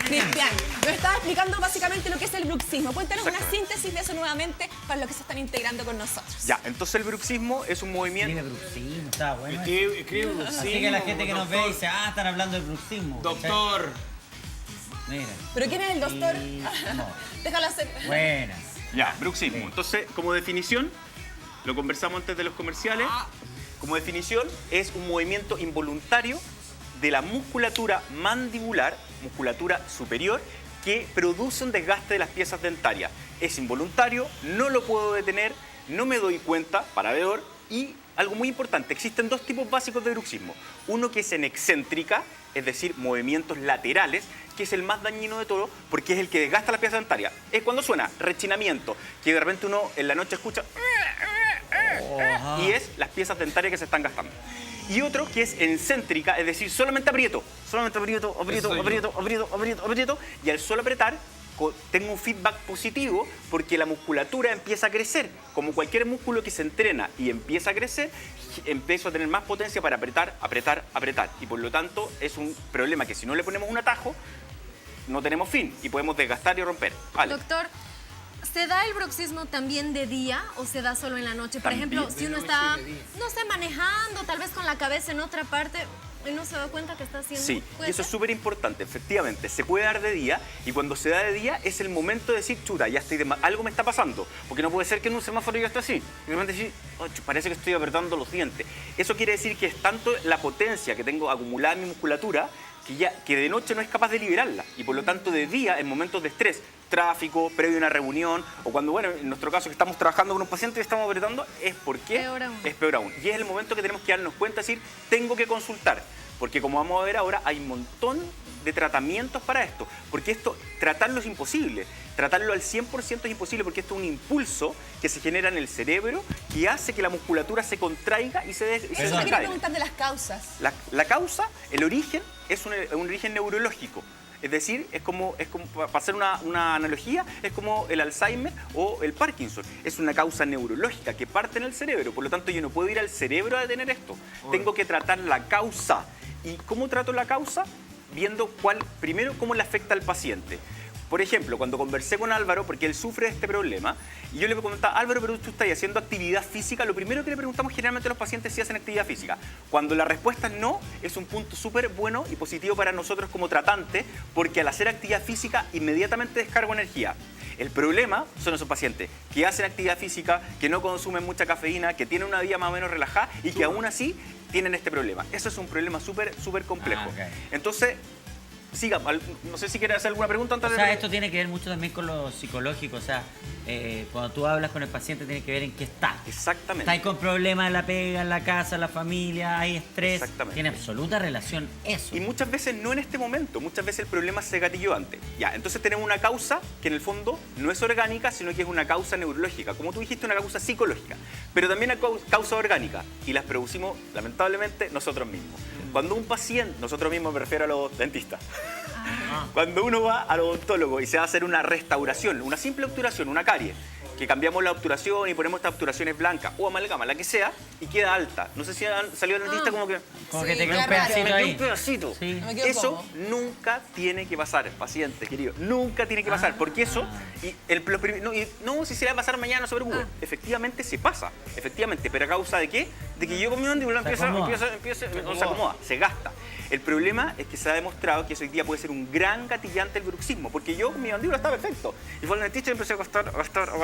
Cristian, nos estaba explicando básicamente lo que es el bruxismo. Cuéntanos una síntesis de eso nuevamente para los que se están integrando con nosotros. Ya, entonces el bruxismo es un movimiento... Escribe bruxismo, está bueno. Escribe bruxismo. Así que la gente que nos ve dice, están hablando del bruxismo. Doctor. Mira. ¿Pero quién es el doctor? No. Déjalo hacer. Buenas. Ya, bruxismo. Sí. Entonces, como definición, lo conversamos antes de los comerciales, como definición es un movimiento involuntario de la musculatura mandibular, musculatura superior, que produce un desgaste de las piezas dentarias. Es involuntario, no lo puedo detener, no me doy cuenta, parador, y algo muy importante, existen dos tipos básicos de bruxismo. Uno que es en excéntrica, es decir, movimientos laterales, que es el más dañino de todo, porque es el que desgasta las piezas dentarias. Es cuando suena rechinamiento, que de repente uno en la noche escucha... y es las piezas dentarias que se están gastando. Y otro que es encéntrica, es decir, solamente aprieto, y al solo apretar tengo un feedback positivo porque la musculatura empieza a crecer. Como cualquier músculo que se entrena y empieza a crecer, empiezo a tener más potencia para apretar. Y por lo tanto es un problema que si no le ponemos un atajo, no tenemos fin y podemos desgastar y romper. Vale. Doctor, ¿se da el bruxismo también de día o se da solo en la noche? Por También. ejemplo, si uno está, no sé, manejando, tal vez con la cabeza en otra parte y no se da cuenta que está haciendo. Sí, ¿Puede eso es ser? súper importante, efectivamente. Se puede dar de día y cuando se da de día es el momento de decir, chuta, ya estoy algo me está pasando. Porque no puede ser que en un semáforo yo esté así. Y de repente decir, oh, parece que estoy apretando los dientes. Eso quiere decir que es tanto la potencia que tengo acumulada en mi musculatura que de noche no es capaz de liberarla. Y por lo tanto de día, en momentos de estrés, tráfico, previo a una reunión, o cuando, bueno, en nuestro caso que estamos trabajando con un paciente y estamos apretando, es porque Peor aún. es peor aún. Y es el momento que tenemos que darnos cuenta, decir, tengo que consultar. Porque como vamos a ver ahora, hay un montón de tratamientos para esto. Porque esto, tratarlo es imposible. Tratarlo al 100% es imposible porque esto es un impulso que se genera en el cerebro que hace que la musculatura se contraiga y se Eso te quería desencadene. preguntar de las causas. La causa, el origen, es un origen neurológico. Es decir, es como para hacer una analogía, es como el Alzheimer o el Parkinson. Es una causa neurológica que parte en el cerebro. Por lo tanto, yo no puedo ir al cerebro a detener esto. Tengo que tratar la causa. ¿Y cómo trato la causa? Viendo primero cómo le afecta al paciente. Por ejemplo, cuando conversé con Álvaro, porque él sufre de este problema, y yo le comentaba, Álvaro, pero tú estás haciendo actividad física, lo primero que le preguntamos generalmente a los pacientes es si hacen actividad física. Cuando la respuesta es no, es un punto súper bueno y positivo para nosotros como tratante, porque al hacer actividad física inmediatamente descargo energía. El problema son esos pacientes que hacen actividad física, que no consumen mucha cafeína, que tienen una vida más o menos relajada y que aún así tienen este problema. Eso es un problema súper complejo. Okay. Entonces, siga, no sé si quieres hacer alguna pregunta antes O sea, de... esto tiene que ver mucho también con lo psicológico. O sea, cuando tú hablas con el paciente tiene que ver en qué está. Exactamente. Está ahí con problemas en la pega, en la casa, en la familia, hay estrés. Exactamente. Tiene absoluta relación eso. Y muchas veces no en este momento, muchas veces el problema se gatilló antes. Ya, entonces tenemos una causa que en el fondo no es orgánica, sino que es una causa neurológica. Como tú dijiste, una causa psicológica. Pero también hay causa orgánica y las producimos, lamentablemente, nosotros mismos. Cuando un paciente, nosotros mismos me refiero a los dentistas, cuando uno va al odontólogo y se va a hacer una restauración, una simple obturación, una carie, que cambiamos la obturación y ponemos estas obturaciones blancas o amalgama, la que sea, y queda alta. No sé si han salido al dentista como que... Como Sí, que te queda un queda raro. pedacito Me quedó ahí. un pedacito. Sí. Me quedo Eso como. nunca tiene que pasar, paciente querido. Nunca tiene que pasar, porque eso... No, si se le va a pasar mañana, no se preocupe. Efectivamente se pasa, efectivamente. ¿Pero a causa de qué? De que yo con mi mandíbula no se acomoda, se gasta. El problema es que se ha demostrado que eso hoy día puede ser un gran gatillante del bruxismo, porque yo con mi mandíbula estaba perfecto. Y fue al dentista y empecé a gastar.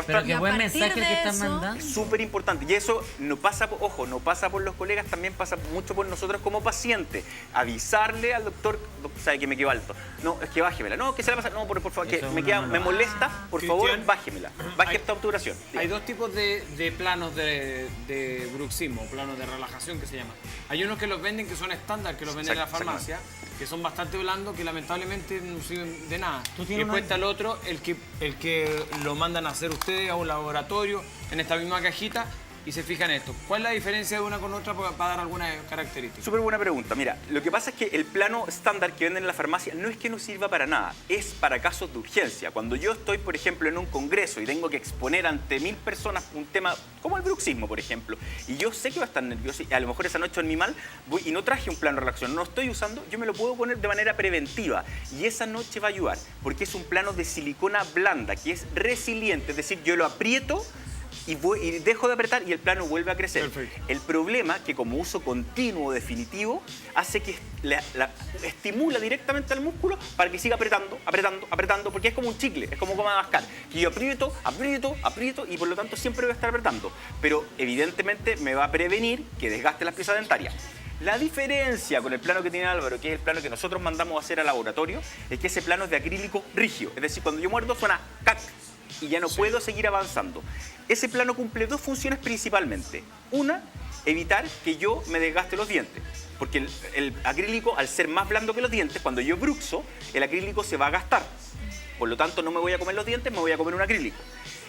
Pero qué Y a buen partir mensaje el de que están eso- mandando. Es súper importante. Y eso no pasa, no pasa por los colegas, también pasa mucho por nosotros como pacientes. Avisarle al doctor, sabe que me quedo alto. No, es que bájemela. No, que se la pasa. No, por favor, que Eso me uno no lo molesta, por favor, Cristian, bájemela. Baje hay- esta obturación. Hay dos tipos de planos de bruxismo, planos de relajación que se llaman. Hay unos que los venden que son estándar, que los venden en la farmacia, que son bastante blandos, que lamentablemente no sirven de nada. ¿Tú Y tienes después una? está el otro, el que lo mandan a hacer ustedes a un laboratorio, en esta misma cajita, y se fijan esto. ¿Cuál es la diferencia de una con otra para dar alguna característica? Súper buena pregunta. Mira, lo que pasa es que el plano estándar que venden en la farmacia no es que no sirva para nada, es para casos de urgencia. Cuando yo estoy, por ejemplo, en un congreso y tengo que exponer ante 1000 personas un tema como el bruxismo, por ejemplo, y yo sé que va a estar nervioso y a lo mejor esa noche dormí mal voy, y no traje un plano de relación, no lo estoy usando, yo me lo puedo poner de manera preventiva y esa noche va a ayudar porque es un plano de silicona blanda que es resiliente, es decir, yo lo aprieto y dejo de apretar y el plano vuelve a crecer. Perfecto. El problema que como uso continuo definitivo hace que estimula directamente al músculo para que siga apretando, apretando, apretando, porque es como un chicle, es como mascar. Que yo aprieto, aprieto, aprieto y por lo tanto siempre voy a estar apretando. Pero evidentemente me va a prevenir que desgaste las piezas dentarias. La diferencia con el plano que tiene Álvaro, que es el plano que nosotros mandamos a hacer al laboratorio, es que ese plano es de acrílico rígido. Es decir, cuando yo muerdo suena cac y ya no puedo seguir avanzando. Ese plano cumple dos funciones principalmente. Una, evitar que yo me desgaste los dientes. Porque el acrílico, al ser más blando que los dientes, cuando yo bruxo, el acrílico se va a gastar. Por lo tanto, no me voy a comer los dientes, me voy a comer un acrílico.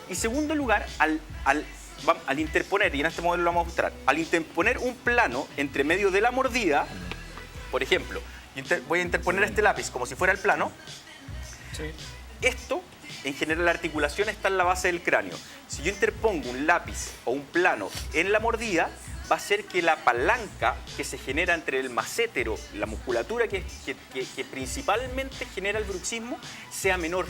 Y segundo lugar, al interponer, y en este modelo lo vamos a mostrar, al interponer un plano entre medio de la mordida, por ejemplo, voy a interponer este lápiz como si fuera el plano, Sí. esto, en general, la articulación está en la base del cráneo. Si yo interpongo un lápiz o un plano en la mordida, va a hacer que la palanca que se genera entre el massétero, la musculatura que principalmente genera el bruxismo, sea menor.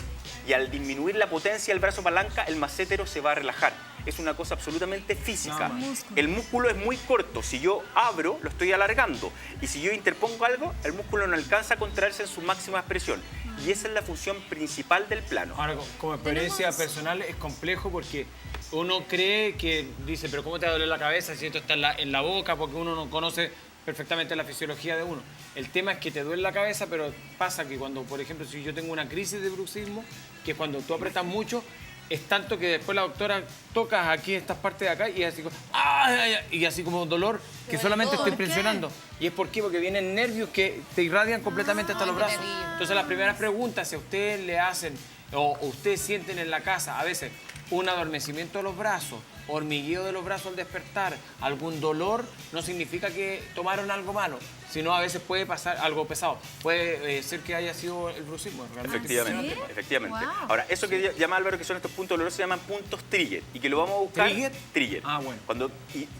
Y al disminuir la potencia del brazo palanca, el massétero se va a relajar. Es una cosa absolutamente física. El músculo es muy corto. Si yo abro, lo estoy alargando. Y si yo interpongo algo, el músculo no alcanza a contraerse en su máxima expresión. Y esa es la función principal del plano. Ahora, como experiencia personal es complejo porque uno cree que dice, pero ¿cómo te va a doler la cabeza si esto está en la boca? Porque uno no conoce perfectamente la fisiología de uno. El tema es que te duele la cabeza, pero pasa que cuando, por ejemplo, si yo tengo una crisis de bruxismo, que cuando tú apretas mucho, es tanto que después la doctora tocas aquí estas partes de acá y así como, ¡ay! Y así como dolor que solamente estoy presionando. ¿Y es por qué? Porque vienen nervios que te irradian completamente hasta los brazos. Entonces las primeras preguntas, si a ustedes le hacen o ustedes sienten en la casa a veces un adormecimiento de los brazos, hormigueo de los brazos al despertar, algún dolor, no significa que tomaron algo malo, sino a veces puede pasar algo pesado. Puede ser que haya sido el bruxismo. Efectivamente, ¿Sí? efectivamente. Wow. Ahora, eso que llama Álvaro, que son estos puntos dolorosos, se llaman puntos trigger, y que lo vamos a buscar. ¿Trigger? Trigger. Ah, bueno.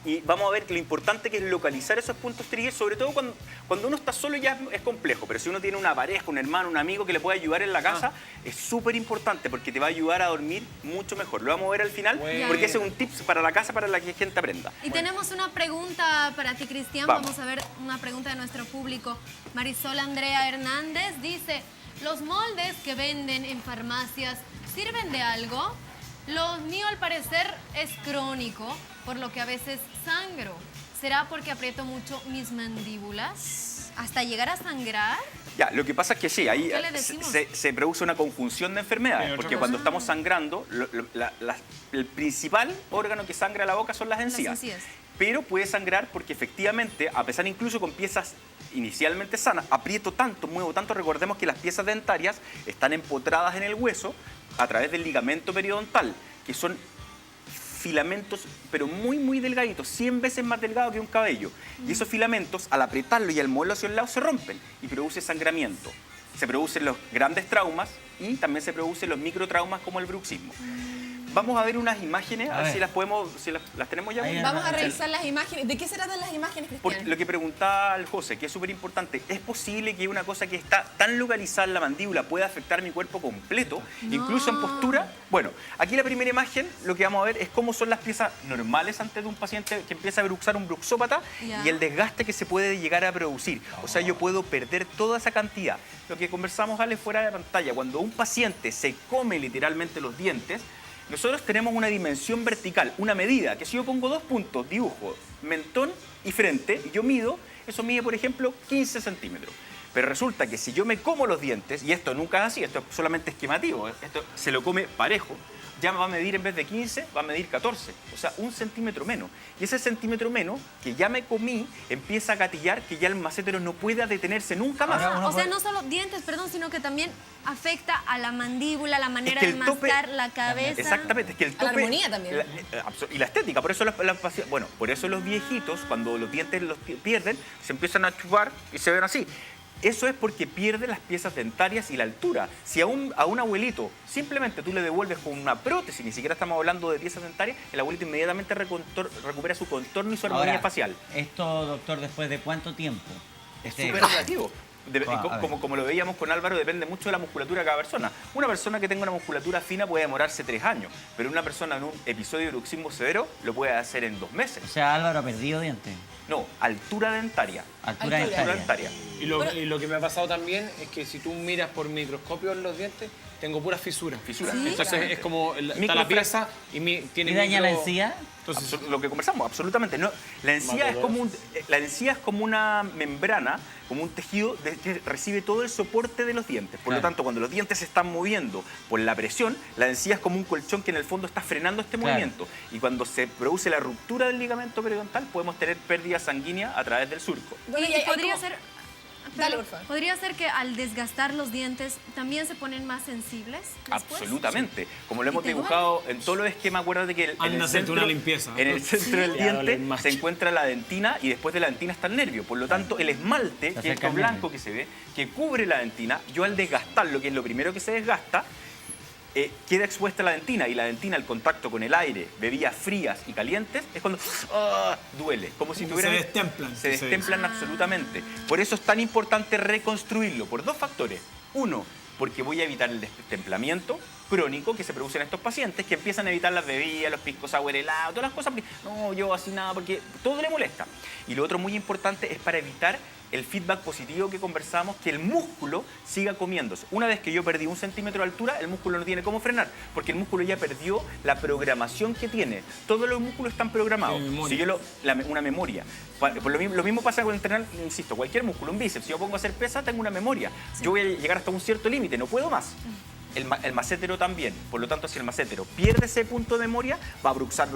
Y vamos a ver que lo importante que es localizar esos puntos trigger, sobre todo cuando uno está solo ya es complejo, pero si uno tiene una pareja, un hermano, un amigo que le puede ayudar en la casa, es súper importante porque te va a ayudar a dormir mucho mejor. Lo vamos a ver al final, Bueno. porque ese es un tips para la casa, para la que la gente aprenda. Y tenemos una pregunta para ti, Cristian. Vamos. Vamos a ver una pregunta de nuestro público. Marisol Andrea Hernández dice, ¿los moldes que venden en farmacias sirven de algo? Lo mío al parecer es crónico, por lo que a veces sangro. ¿Será porque aprieto mucho mis mandíbulas hasta llegar a sangrar? Ya, lo que pasa es que sí, ahí ¿Qué le decimos? se produce una conjunción de enfermedades, Otra porque cosa. cuando estamos sangrando, el principal órgano que sangra la boca son las encías. encías. Pero puede sangrar porque efectivamente, a pesar incluso con piezas inicialmente sanas, aprieto tanto, muevo tanto, recordemos que las piezas dentarias están empotradas en el hueso a través del ligamento periodontal, que son filamentos, pero muy, muy delgaditos, 100 veces más delgados que un cabello. Y esos filamentos, al apretarlo y al moverlo hacia un lado, se rompen y produce sangramiento. Se producen los grandes traumas y también se producen los microtraumas como el bruxismo. Vamos a ver unas imágenes, a ver si las podemos, si las tenemos ya. Ahí Vamos a revisar las imágenes. ¿De qué se tratan las imágenes, Porque Cristian? lo que preguntaba el José, que es súper importante, ¿es posible que una cosa que está tan localizada en la mandíbula pueda afectar mi cuerpo completo, incluso en postura? Bueno, aquí la primera imagen, lo que vamos a ver es cómo son las piezas normales antes de un paciente que empieza a bruxar un bruxópata Ya. y el desgaste que se puede llegar a producir. O sea, yo puedo perder toda esa cantidad. Lo que conversamos, Ale, fuera de pantalla, cuando un paciente se come literalmente los dientes, nosotros tenemos una dimensión vertical, una medida, que si yo pongo 2 puntos, dibujo mentón y frente, y yo mido, eso mide, por ejemplo, 15 centímetros. Pero resulta que si yo me como los dientes, y esto nunca es así, esto es solamente esquemativo, esto se lo come parejo, ya va a medir en vez de 15, va a medir 14. O sea, 1 centímetro menos. Y ese centímetro menos que ya me comí empieza a gatillar que ya el macétero no pueda detenerse nunca más. O sea, no solo dientes, perdón, sino que también afecta a la mandíbula, la manera que de el tope- mascar, la cabeza. Exactamente, es que el A la tope... armonía también. Y la estética, por eso bueno, por eso los viejitos, cuando los dientes los pierden, se empiezan a chupar y se ven así. Eso es porque pierde las piezas dentarias y la altura. Si a un abuelito simplemente tú le devuelves con una prótesis, ni siquiera estamos hablando de piezas dentarias, el abuelito inmediatamente recupera su contorno y su armonía Ahora, facial. Esto, doctor, ¿después de cuánto tiempo? Es súper relativo. A ver. Como lo veíamos con Álvaro, depende mucho de la musculatura de cada persona. Una persona que tenga una musculatura fina puede demorarse 3 años, pero una persona en un episodio de bruxismo severo lo puede hacer en 2 meses. O sea, Álvaro ha perdido dientes. No, altura dentaria. Altura Altura dentaria. Y lo que me ha pasado también es que si tú miras por microscopio en los dientes, tengo puras fisuras. Fisuras. ¿Sí? Entonces es como está Micro- la pieza y tiene ¿Y daña la micro- encía? Entonces, Lo que conversamos, absolutamente. No, la encía es como una membrana, como un tejido que recibe todo el soporte de los dientes. Por lo Claro. tanto, cuando los dientes se están moviendo por la presión, la encía es como un colchón que en el fondo está frenando este Claro. movimiento. Y cuando se produce la ruptura del ligamento periodontal, podemos tener pérdida sanguínea a través del surco. Bueno, Y hay podría como- ser... Dale, por favor. ¿Podría ser que al desgastar los dientes también se ponen más sensibles después? Absolutamente. Como lo hemos ¿Y te dibujado en todos los esquemas, acuérdate que en Anda el a hacerte centro, una limpieza. en el centro del Ya duele diente más. se encuentra la dentina y después de la dentina está el nervio. Por lo tanto, el esmalte, que es acerca esto al blanco nervio. que se ve, que cubre la dentina, yo al desgastarlo, que es lo primero que se desgasta, queda expuesta la dentina y la dentina al contacto con el aire, bebidas frías y calientes, es cuando duele, como si Como que tuvieran... se destemplan, Se que se destemplan absolutamente. Por eso es tan importante reconstruirlo, por 2 factores. Uno, porque voy a evitar el destemplamiento crónico que se produce en estos pacientes que empiezan a evitar las bebidas, los pisco sour helados, todas las cosas, porque no, yo así nada, porque todo le molesta. Y lo otro muy importante es para evitar el feedback positivo que conversamos, que el músculo siga comiéndose. Una vez que yo perdí 1 centímetro de altura, el músculo no tiene cómo frenar, porque el músculo ya perdió la programación que tiene. Todos los músculos están programados. Tiene memoria. Si yo una memoria. Por lo mismo pasa con entrenar, insisto, cualquier músculo, un bíceps. Si yo pongo a hacer pesa, tengo una memoria. Yo voy a llegar hasta un cierto límite, no puedo más. El macétero también. Por lo tanto, si el macétero pierde ese punto de memoria, va a bruxar,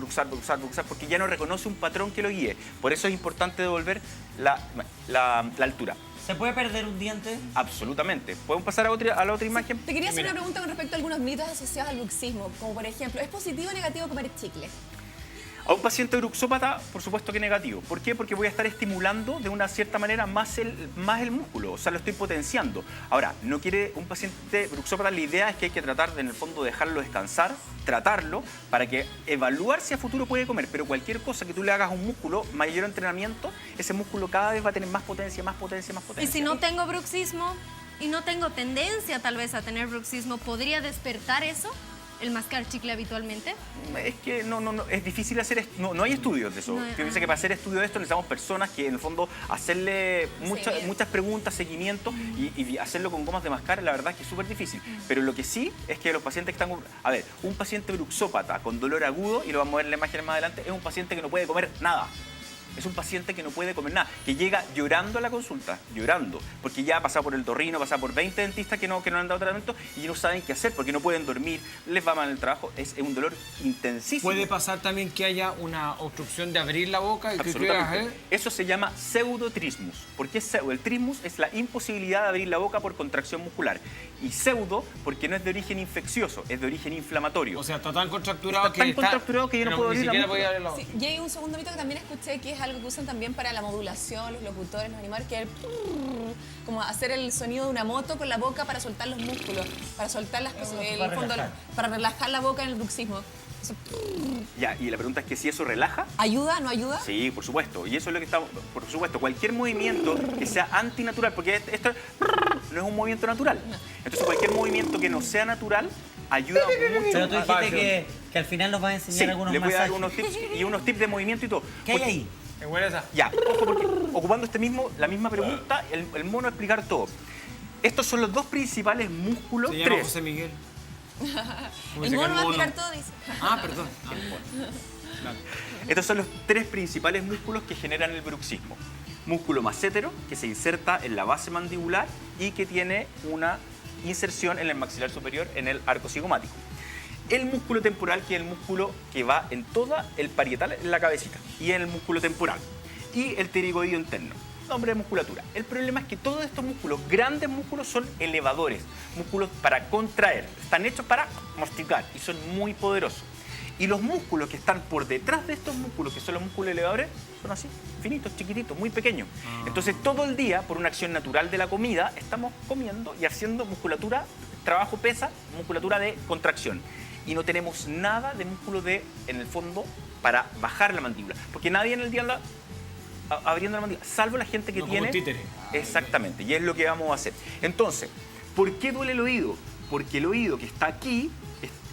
porque ya no reconoce un patrón que lo guíe. Por eso es importante devolver la altura. ¿Se puede perder un diente? Absolutamente. ¿Podemos pasar a la otra imagen? Te quería hacer Mira. una pregunta con respecto a algunos mitos asociados al bruxismo, como por ejemplo, ¿es positivo o negativo comer chicle? A un paciente bruxópata, por supuesto que negativo. ¿Por qué? Porque voy a estar estimulando de una cierta manera más el músculo, o sea, lo estoy potenciando. Ahora, no quiere un paciente bruxópata, la idea es que hay que tratar de, en el fondo, dejarlo descansar, tratarlo, para que evaluar si a futuro puede comer. Pero cualquier cosa que tú le hagas a un músculo, mayor entrenamiento, ese músculo cada vez va a tener más potencia, más potencia, más Y potencia. si no tengo bruxismo y no tengo tendencia tal vez a tener bruxismo, ¿podría despertar eso? ¿El mascar chicle habitualmente? Es que no, es difícil hacer esto. No hay estudios de eso. No, Fíjense que para hacer estudios de esto necesitamos personas que en el fondo hacerle muchas preguntas, seguimiento y hacerlo con gomas de mascar, la verdad es que es súper difícil. Pero lo que sí es que los pacientes que están... A ver, un paciente bruxópata con dolor agudo, y lo vamos a ver en la imagen más adelante, es un paciente que no puede comer nada. Es un paciente que no puede comer nada, que llega llorando a la consulta, llorando, porque ya ha pasado por el torrino, ha pasado por 20 dentistas que no le han dado tratamiento y no saben qué hacer, porque no pueden dormir, les va mal el trabajo, es un dolor intensísimo. puede pasar también que haya una obstrucción de abrir la boca y que Absolutamente. Eso se llama pseudotrismus. ¿Por qué pseudo? El trismus es la imposibilidad de abrir la boca por contracción muscular. Y pseudo porque no es de origen infeccioso, es de origen inflamatorio. o sea, está tan contracturado Está tan contracturado que yo no pero puedo ni abrir la siquiera boca. podía abrir la boca. Sí, y hay un segundo mito que también escuché que es algo que usan también para la modulación, los locutores, los animales, que es como hacer el sonido de una moto con la boca para soltar los músculos, para soltar las cosas, para fondo, relajar. para relajar la boca en el bruxismo. Eso, Ya, y la pregunta es que si eso relaja. ¿ayuda? ¿No ayuda? Sí, por supuesto. Y eso es lo que estamos... Por supuesto, cualquier movimiento que sea antinatural, porque esto no es un movimiento natural. Entonces, cualquier movimiento que no sea natural ayuda mucho. Pero tú a- dijiste que al final nos vas a enseñar Sí, algunos les voy a dar masajes. unos tips y unos tips de movimiento y todo. ¿Qué hay Porque- ahí? Es buena esa. Ya, ojo, porque ocupando la misma pregunta, el mono va a explicar todo. Estos son los 2 principales músculos, Se llama 3. José Miguel. Como El dice que mono va a mono. explicar todo, dice. Ah, perdón. Ah, bueno. Claro. Estos son los 3 principales músculos que generan el bruxismo. Músculo macétero, que se inserta en la base mandibular y que tiene una inserción en el maxilar superior, en el arco cigomático. el músculo temporal, que es el músculo que va en toda el parietal, en la cabecita, y en el músculo temporal, y el pterigoideo interno, nombre de musculatura. El problema es que todos estos músculos, grandes músculos, son elevadores, músculos para contraer, están hechos para masticar y son muy poderosos. Y los músculos que están por detrás de estos músculos, que son los músculos elevadores, son así, finitos, chiquititos, muy pequeños. Entonces todo el día, por una acción natural de la comida, estamos comiendo y haciendo musculatura, trabajo pesa, musculatura de contracción. Y no tenemos nada de músculo en el fondo, para bajar la mandíbula. Porque nadie en el día anda abriendo la mandíbula, salvo la gente que No, tiene... como títere. Exactamente, y es lo que vamos a hacer. Entonces, ¿por qué duele el oído? Porque el oído que está aquí,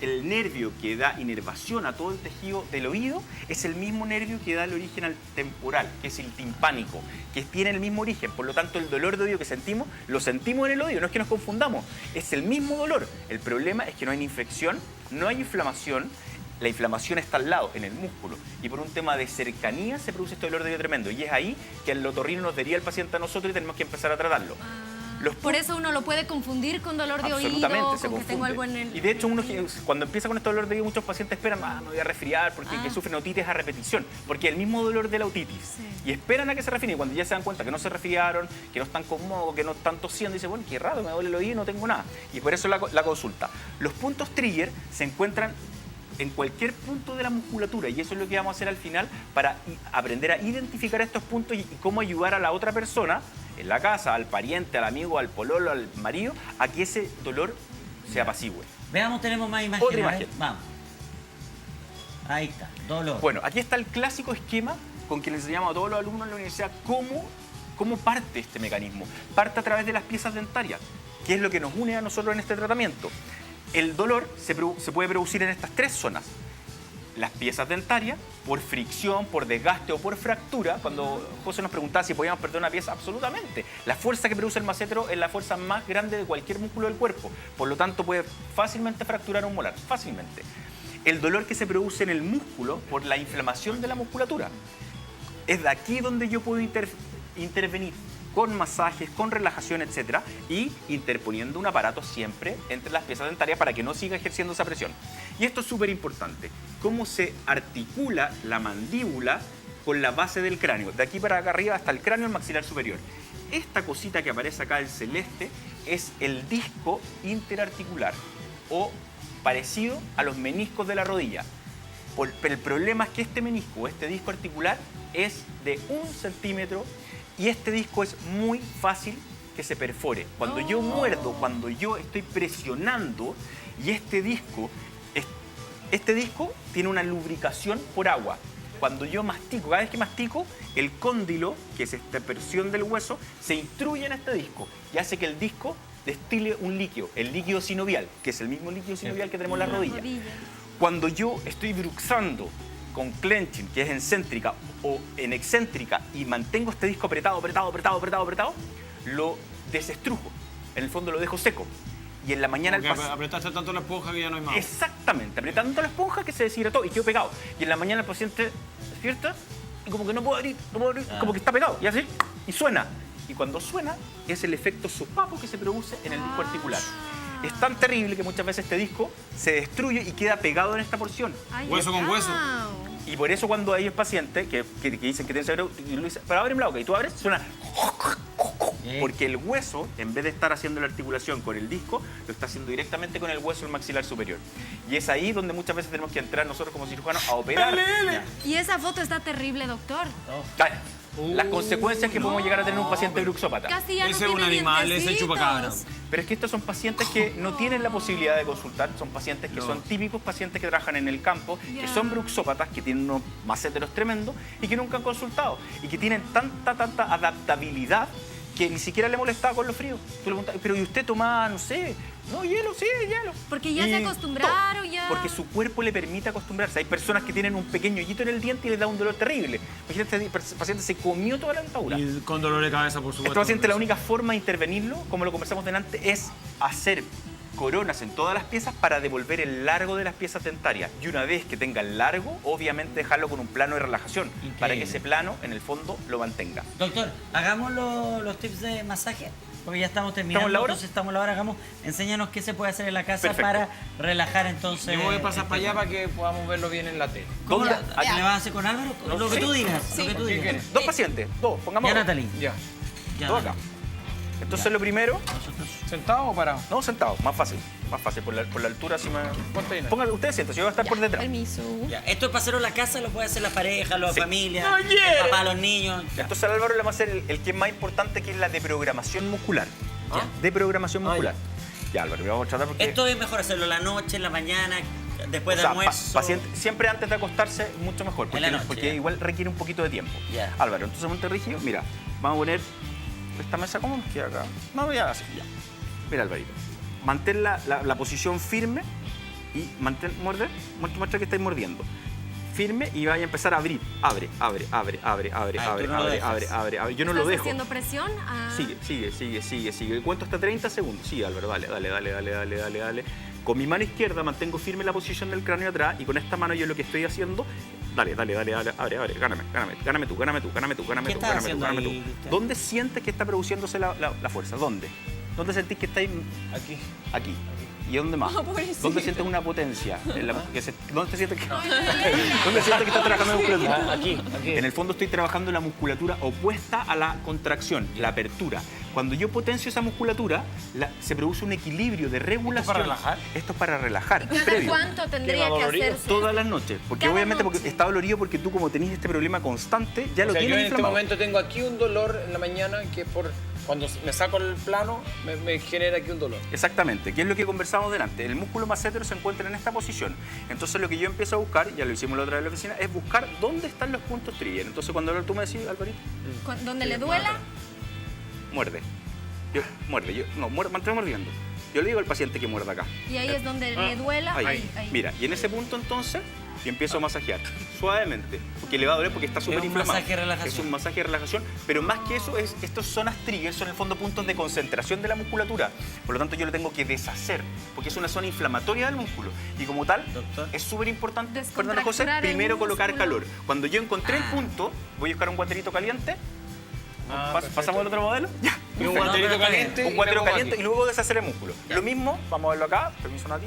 el nervio que da inervación a todo el tejido del oído, es el mismo nervio que da el origen al temporal, que es el timpánico, que tiene el mismo origen. Por lo tanto, el dolor de oído que sentimos, lo sentimos en el oído, no es que nos confundamos, es el mismo dolor. El problema es que no hay infección, no hay inflamación. La inflamación está al lado, en el músculo, y por un tema de cercanía se produce este dolor de oído tremendo. Y es ahí que el otorrino nos daría el paciente a nosotros y tenemos que empezar a tratarlo. Por eso uno lo puede confundir con dolor de oído, Absolutamente, se con que tengo confunde. algo en el... Y de hecho, cuando empieza con este dolor de oído, muchos pacientes esperan, me voy a resfriar, porque que sufren otitis a repetición, porque el mismo dolor de la otitis. Sí. Y esperan a que se resfríen, y cuando ya se dan cuenta que no se resfriaron, que no están cómodos, que no están tosiendo, dicen, bueno, qué raro, me duele el oído y no tengo nada. Y por eso la consulta. Los puntos trigger se encuentran en cualquier punto de la musculatura, y eso es lo que vamos a hacer al final para aprender a identificar estos puntos y cómo ayudar a la otra persona en la casa, al pariente, al amigo, al pololo, al marido, a que ese dolor se apacigüe. Veamos, tenemos más imágenes. Otra a ver, imagen. vamos. Ahí está, dolor. Bueno, aquí está el clásico esquema con que les enseñamos a todos los alumnos en la universidad cómo parte este mecanismo. Parte a través de las piezas dentarias, que es lo que nos une a nosotros en este tratamiento. El dolor se puede producir en estas tres zonas. Las piezas dentarias, por fricción, por desgaste o por fractura. Cuando José nos preguntaba si podíamos perder una pieza, absolutamente. La fuerza que produce el macetero es la fuerza más grande de cualquier músculo del cuerpo. Por lo tanto, puede fácilmente fracturar un molar, fácilmente. El dolor que se produce en el músculo por la inflamación de la musculatura. Es de aquí donde yo puedo intervenir con masajes, con relajación, etcétera, y interponiendo un aparato siempre entre las piezas dentarias para que no siga ejerciendo esa presión. Y esto es súper importante, cómo se articula la mandíbula con la base del cráneo, de aquí para acá arriba hasta el cráneo, el maxilar superior. Esta cosita que aparece acá en celeste es el disco interarticular, o parecido a los meniscos de la rodilla. Pero el problema es que este menisco, este disco articular, es de 1 centímetro, y este disco es muy fácil que se perfore. Cuando yo muerdo, cuando yo estoy presionando, y este disco tiene una lubricación por agua. Cuando yo mastico, cada vez que mastico, el cóndilo, que es esta presión del hueso, se intruye en este disco y hace que el disco destile un líquido, el líquido sinovial, que es el mismo líquido sinovial que tenemos en la rodilla. Cuando yo estoy bruxando con clenching, que es en céntrica o en excéntrica, y mantengo este disco apretado, lo desestrujo. En el fondo lo dejo seco. Y en la mañana Porque apretaste tanto la esponja que ya no hay más. Exactamente, apretando la esponja que se deshidrató y quedó pegado. Y en la mañana el paciente despierta y como que no puedo abrir, como que está pegado. Y así, y suena. Y cuando suena, es el efecto sopapo que se produce en el disco articular. Es tan terrible que muchas veces este disco se destruye y queda pegado en esta porción. Hueso con hueso. Y por eso cuando hay pacientes que dicen que tienen cerebro, y lo dicen, pero ábreme la boca, y tú abres, suena... Porque el hueso, en vez de estar haciendo la articulación con el disco, lo está haciendo directamente con el hueso del maxilar superior. Y es ahí donde muchas veces tenemos que entrar nosotros como cirujanos a operar. Y esa foto está terrible, doctor. Las consecuencias que podemos llegar a tener un paciente bruxópata. Casi ya no Ese es un tiene animal, ese es dientecitos. chupacabra. Pero es que estos son pacientes que no tienen la posibilidad de consultar, son pacientes que son típicos pacientes que trabajan en el campo, que son bruxópatas, que tienen unos maceteros tremendos y que nunca han consultado y que tienen tanta adaptabilidad que ni siquiera le molestaba con los fríos. Tú le preguntas, pero ¿y usted tomaba, no sé, no, hielo? Sí, hielo. Porque ya se acostumbraron, ya. Porque su cuerpo le permite acostumbrarse. Hay personas que tienen un pequeño hoyito en el diente y les da un dolor terrible. Imagínate, el paciente se comió toda la dentadura. Y con dolor de cabeza, por supuesto. Este paciente, la única forma de intervenirlo, como lo conversamos delante, es hacer coronas en todas las piezas para devolver el largo de las piezas dentarias. Y una vez que tenga el largo, obviamente dejarlo con un plano de relajación, para que ese plano, en el fondo, lo mantenga. Doctor, hagamos los tips de masaje. Porque ya estamos terminando, ¿Estamos en la hora? entonces estamos en la hora. Enséñanos qué se puede hacer en la casa Perfecto. para relajar entonces. Yo me voy a pasar para allá para que podamos verlo bien en la tele. ¿Cómo ¿Dónde? lo, ¿le vas a hacer con Álvaro? Lo que tú digas. Lo que tú ¿Qué digas. quieres? 2 pacientes, 2, pongamos Ya, dos. Natalie. Ya. Ya, Dos dale. acá. Entonces lo primero, Nosotros. ¿Sentado o parado? no sentados, más fácil, por la altura así me... Ponte ahí. Póngale, ustedes siéntense, yo voy a estar por detrás. Permiso. Ya, esto es para hacerlo en la casa, lo puede hacer la pareja, la Sí. familia, No el quiere. papá, los niños. Ya. Entonces al Álvaro le vamos a hacer el que es más importante, que es la deprogramación muscular. Ya. Deprogramación Ah, muscular. Ya, Álvaro, vamos a tratar porque... Esto es mejor hacerlo en la noche, en la mañana, después O de sea, almuerzo. paciente, siempre antes de acostarse, mucho mejor, porque, En la noche, porque ya. igual requiere un poquito de tiempo. Ya. Álvaro, entonces monte rígido, mira, vamos a poner esta mesa, ¿cómo nos queda acá? No, ya, así, ya. Mira, Alvarito, mantén la posición firme y muestra que estáis mordiendo. Firme y vaya a empezar a abrir. Abre. Ah, tú no lo dejas. Abre. Yo no lo ¿Estás dejo. haciendo presión? Ah. Sigue. Cuento hasta 30 segundos. Sigue, Álvaro, dale. Con mi mano izquierda mantengo firme la posición del cráneo atrás y con esta mano yo lo que estoy haciendo, dale, abre, gáname tú. ¿Qué estás haciendo ahí, Cristian? ¿Dónde sientes que está produciéndose la fuerza? ¿Dónde sentís que estáis? Aquí. Aquí. ¿Y dónde más? pobrecito. ¿Dónde sientes una potencia? ¿Dónde te sientes que estás trabajando la musculatura? Aquí. En el fondo estoy trabajando la musculatura opuesta a la contracción, la apertura. Cuando yo potencio esa musculatura, se produce un equilibrio de regulación. para relajar? Esto es para relajar. ¿Cada previo. cuánto tendría ¿Queda que dolorido? hacerse? Todas las noches. Porque Cada obviamente noche. porque está dolorido porque tú como tenés este problema constante, ya O lo sea, yo tienes en este inflamado. momento tengo aquí un dolor en la mañana que por cuando me saco el plano me genera aquí un dolor. Exactamente, que es lo que conversamos delante. El músculo massetero se encuentra en esta posición. Entonces lo que yo empiezo a buscar, ya lo hicimos la otra vez en la oficina, es buscar dónde están los puntos trigger. Entonces cuando tú me decís, Alvarito, ¿Donde le duela? muerde. Mantén mordiendo. Yo le digo al paciente que muerda acá. Y ahí es donde le duela. Ahí. Ahí. Mira, y en ese punto entonces yo empiezo a masajear suavemente, porque le va a doler porque está súper un inflamado. masaje de relajación. Es un masaje de relajación, pero más que eso, estas zonas triggers son en el fondo puntos de concentración de la musculatura. Por lo tanto, yo lo tengo que deshacer, porque es una zona inflamatoria del músculo. Y como tal, Doctor. es súper importante, Descontracturar José, el primero colocar músculo. calor. Cuando yo encontré el Ah. punto, voy a buscar un guaterito caliente. Perfecto. ¿Pasamos al otro modelo? Ya. Y un No, guanterito pero está caliente. bien. Un y guatero me pongo caliente aquí. y luego deshacer el músculo. Lo mismo, vamos a verlo acá, permiso Nati,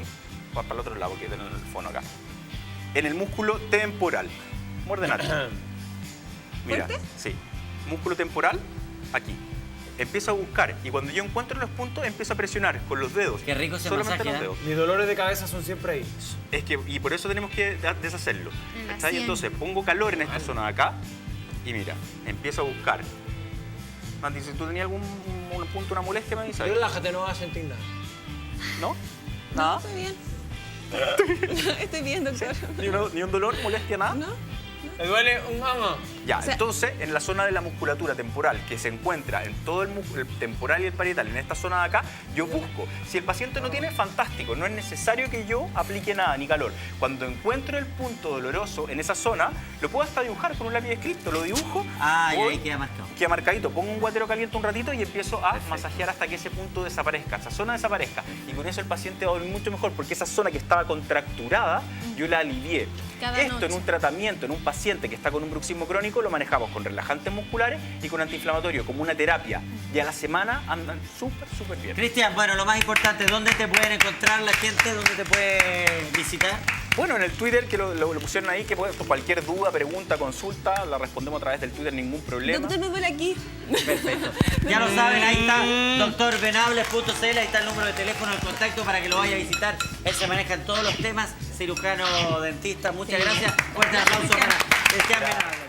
para el otro lado, porque tengo el fono acá. En el músculo temporal. Muerde Nati. Mira, sí. Músculo temporal, aquí. Empiezo a buscar y cuando yo encuentro los puntos empiezo a presionar con los dedos. Qué rico ese Solamente masaje, los ¿eh? dedos. Mis dolores de cabeza son siempre ahí. Es que, y por eso tenemos que deshacerlo. En la ¿Cachai? sien. Entonces pongo calor en esta zona de acá y mira, empiezo a buscar. Nati, si tú tenías algún un punto, una molestia, me avisas. Relájate, no vas a sentir nada. ¿No? No, ¿Nada? estoy bien. Estoy bien, doctor. ¿Ni un dolor, molestia, nada? ¿No? Me duele un ama. Ya, O sea- entonces en la zona de la musculatura temporal que se encuentra en todo el temporal y el parietal, en esta zona de acá, yo busco. Si el paciente no tiene, fantástico, no es necesario que yo aplique nada, ni calor. Cuando encuentro el punto doloroso en esa zona, lo puedo hasta dibujar con un lápiz escrito, lo dibujo, Ah, y voy, ahí queda marcado. queda marcadito, pongo un guatero caliente un ratito y empiezo a masajear hasta que ese punto desaparezca, esa zona desaparezca. Y con eso el paciente va a dormir mucho mejor porque esa zona que estaba contracturada, yo la alivié. Cada Esto noche. en un tratamiento, en un paciente que está con un bruxismo crónico, lo manejamos con relajantes musculares y con antiinflamatorio, como una terapia. Y a la semana andan súper bien. Cristian, bueno, lo más importante, ¿dónde te pueden encontrar la gente? ¿Dónde te puede visitar? Bueno, en el Twitter que lo pusieron ahí, que por cualquier duda, pregunta, consulta, la respondemos a través del Twitter, ningún problema. Doctor, me duele aquí. Perfecto. Ya lo saben, ahí está doctorvenables.cl, ahí está el número de teléfono, el contacto para que lo vaya a visitar. Él se maneja en todos los temas, cirujano, dentista. Muchas gracias. Fuerte aplauso para Cristian Venables.